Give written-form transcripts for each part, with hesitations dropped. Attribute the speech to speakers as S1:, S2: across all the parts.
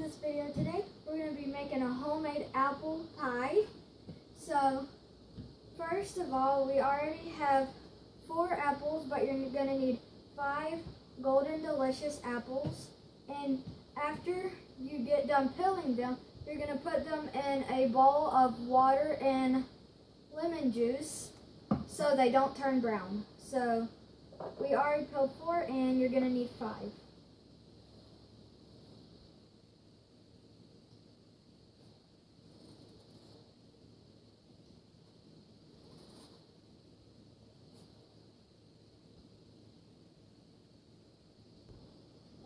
S1: this video today. We're going to be making a homemade apple pie. So, first of all, we already have 4 apples, but you're going to need 5 golden delicious apples. And after you get done peeling them, you're going to put them in a bowl of water and lemon juice so they don't turn brown. So, we already peeled 4 and you're going to need 5.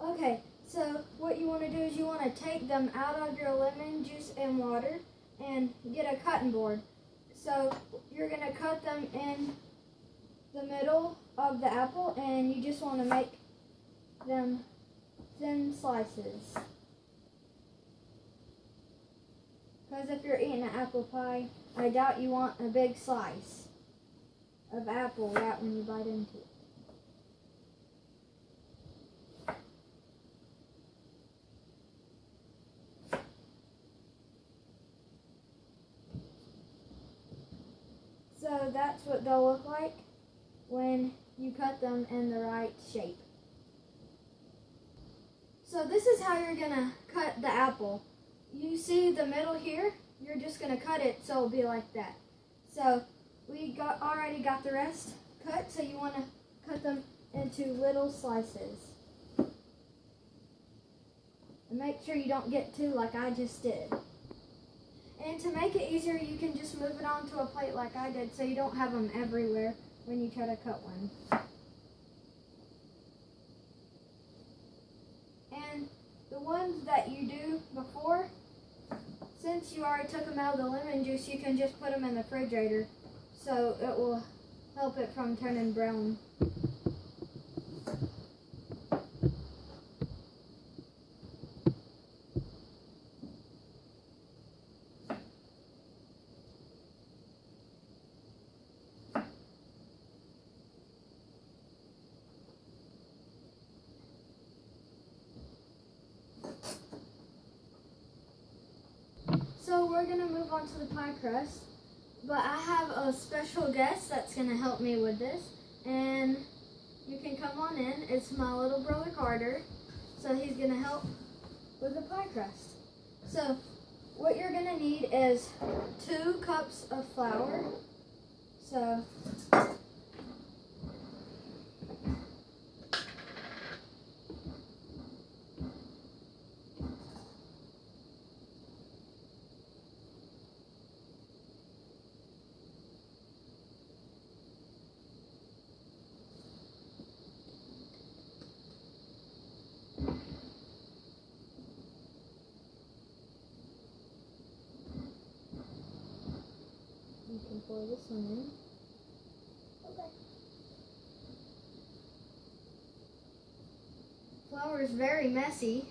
S1: Okay, so what you want to do is you want to take them out of your lemon juice and water and get a cutting board. So you're going to cut them in the middle of the apple and you just want to make them thin slices. Because if you're eating an apple pie, I doubt you want a big slice of apple right when you bite into it. So that's what they'll look like when you cut them in the right shape. So this is how you're going to cut the apple. You see the middle here? You're just going to cut it so it'll be like that. So we already got the rest cut, so you want to cut them into little slices. And make sure you don't get 2 like I just did. And to make it easier, you can just move it onto a plate like I did so you don't have them everywhere when you try to cut one. And the ones that you do before, since you already took them out of the lemon juice, you can just put them in the refrigerator so it will help it from turning brown. So we're going to move on to the pie crust, but I have a special guest that's going to help me with this, and you can come on in. It's my little brother Carter, so he's going to help with the pie crust. So what you're going to need is 2 cups of flour. So you can pour this one in. Okay. Flour is very messy.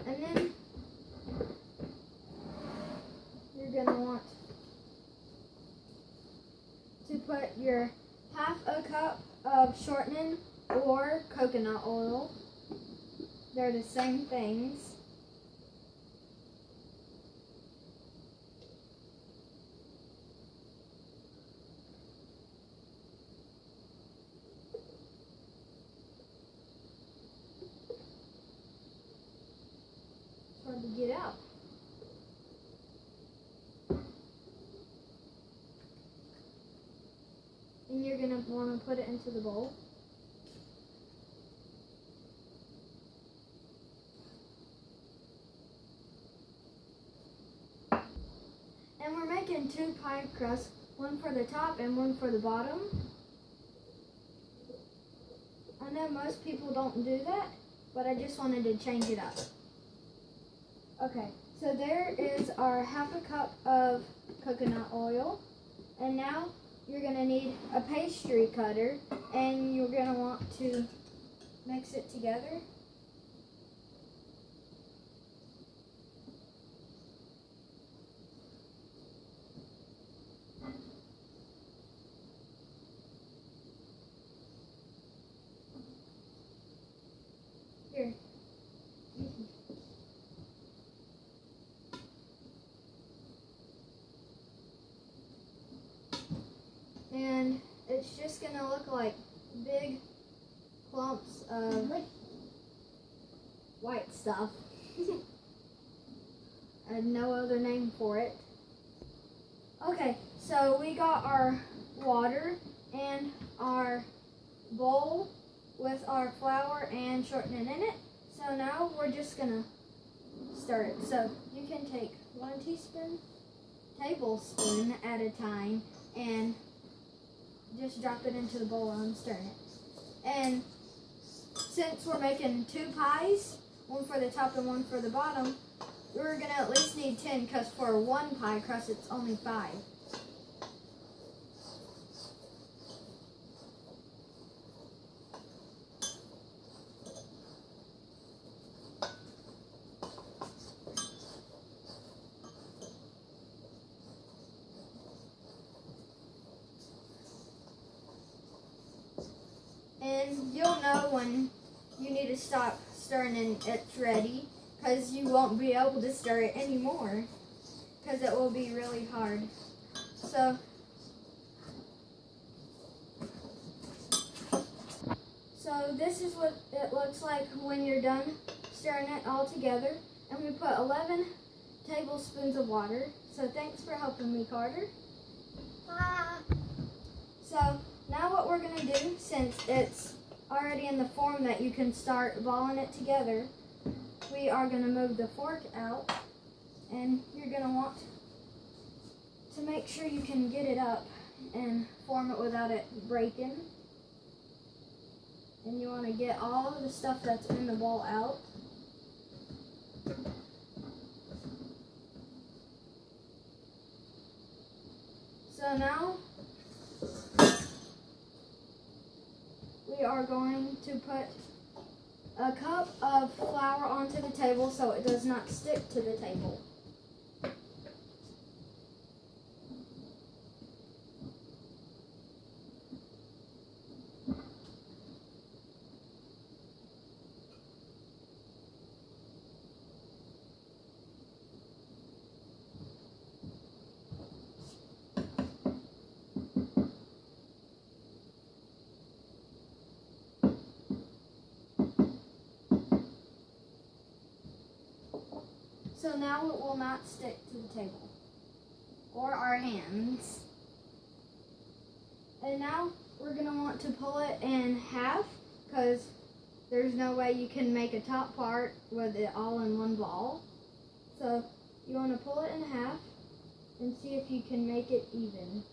S1: And then you're going to want to put your 1/2 cup of shortening or coconut oil. They're the same things. Hard to get out. And you're going to want to put it into the bowl. And we're making 2 pie crusts, one for the top and one for the bottom. I know most people don't do that, but I just wanted to change it up. Okay, so there is our 1/2 cup of coconut oil. And now you're going to need a pastry cutter, and you're going to want to mix it together. it's just gonna look like big clumps of white stuff. I have no other name for it. Okay, so we got our water and our bowl with our flour and shortening in it. So now we're just gonna stir it. So you can take 1 tablespoon at a time and just drop it into the bowl and stir it. And since we're making 2 pies, one for the top and one for the bottom, we're gonna at least need 10 because for 1 pie crust it's only 5. And you'll know when you need to stop stirring and it's ready, because you won't be able to stir it anymore because it will be really hard. So this is what it looks like when you're done stirring it all together. And we put 11 tablespoons of water. So thanks for helping me, Carter. So now what we're going to do, since it's already in the form that you can start balling it together, we are going to move the fork out, and you're going to want to make sure you can get it up and form it without it breaking. And you want to get all of the stuff that's in the bowl out. So now we are going to put a cup of flour onto the table so it does not stick to the table. So now it will not stick to the table or our hands. And now we're going to want to pull it in half because there's no way you can make a top part with it all in one ball. So you want to pull it in half and see if you can make it even.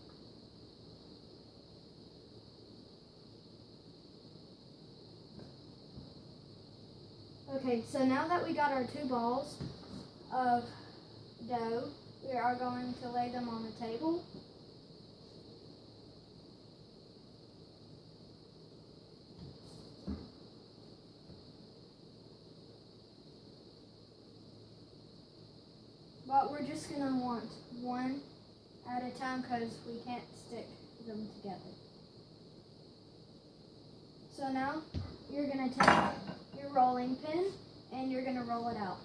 S1: Okay, so now that we got our 2 balls of dough, we are going to lay them on the table. But we're just going to want one at a time because we can't stick them together. So now you're going to take your rolling pin and you're going to roll it out.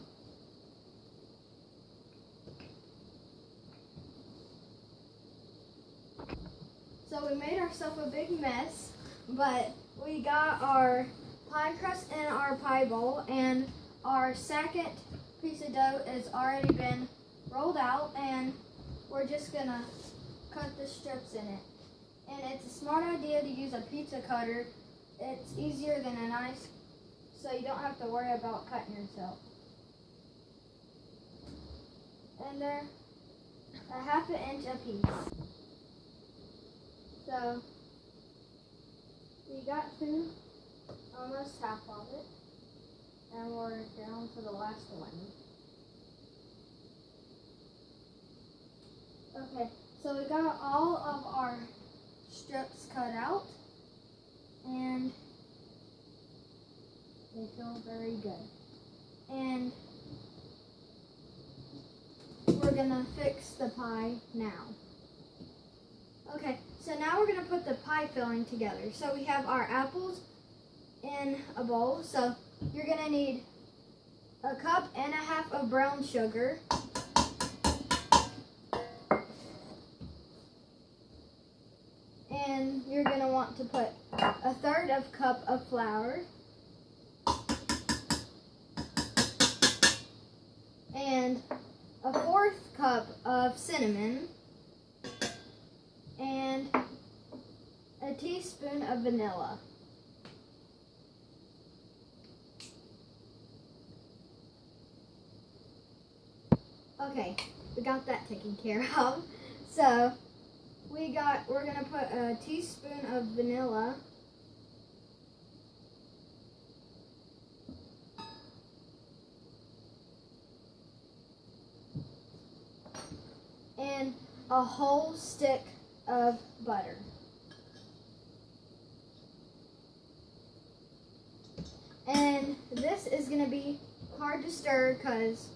S1: So we made ourselves a big mess, but we got our pie crust in our pie bowl, and our second piece of dough has already been rolled out, and we're just gonna cut the strips in it. And it's a smart idea to use a pizza cutter. It's easier than a knife, so you don't have to worry about cutting yourself. And they're a half an inch a piece. So we got through almost half of it, and we're down to the last one. Okay, so we got all of our strips cut out, and they feel very good. And we're gonna fix the pie now. Okay, so now we're going to put the pie filling together. So we have our apples in a bowl. So you're going to need 1.5 cups of brown sugar. And And you're going to want to put 1/3 cup of flour and 1/4 cup of cinnamon and a teaspoon of vanilla. Okay, we got that taken care of. So we're gonna put a teaspoon of vanilla, and a whole stick of butter. And this is gonna be hard to stir because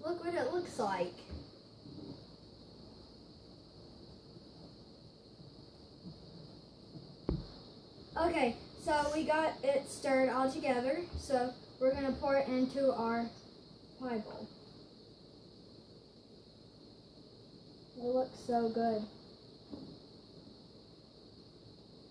S1: look what it looks like. Okay, so we got it stirred all together, so we're going to pour it into our pie bowl. It looks so good.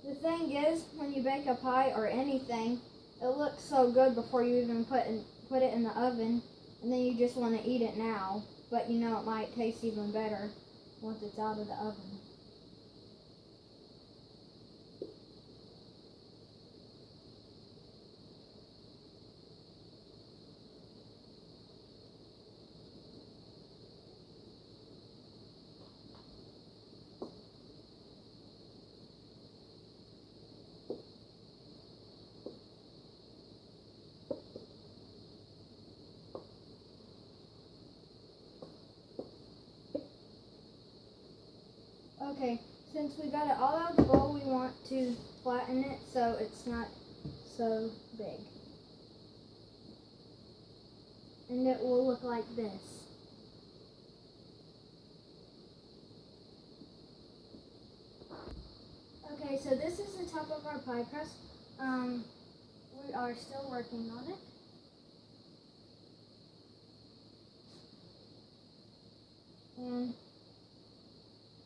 S1: The thing is, when you bake a pie or anything, it looks so good before you even put it in the oven, and then you just want to eat it now, but you know it might taste even better once it's out of the oven. Okay, since we got it all out of the bowl, we want to flatten it so it's not so big. And it will look like this. Okay, so this is the top of our pie crust. We are still working on it. And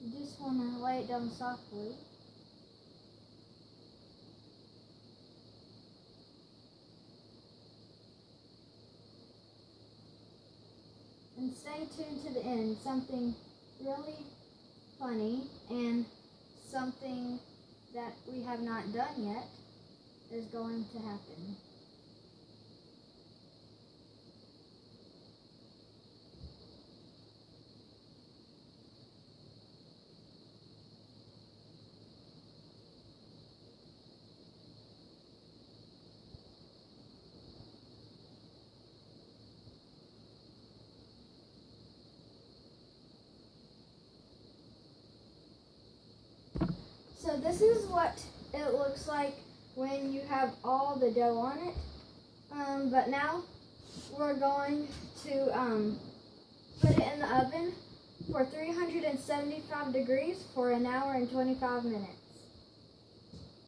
S1: you just want to lay it down softly. And stay tuned to the end. Something really funny and something that we have not done yet is going to happen. So this is what it looks like when you have all the dough on it. But now we're going to put it in the oven for 375 degrees for 1 hour and 25 minutes.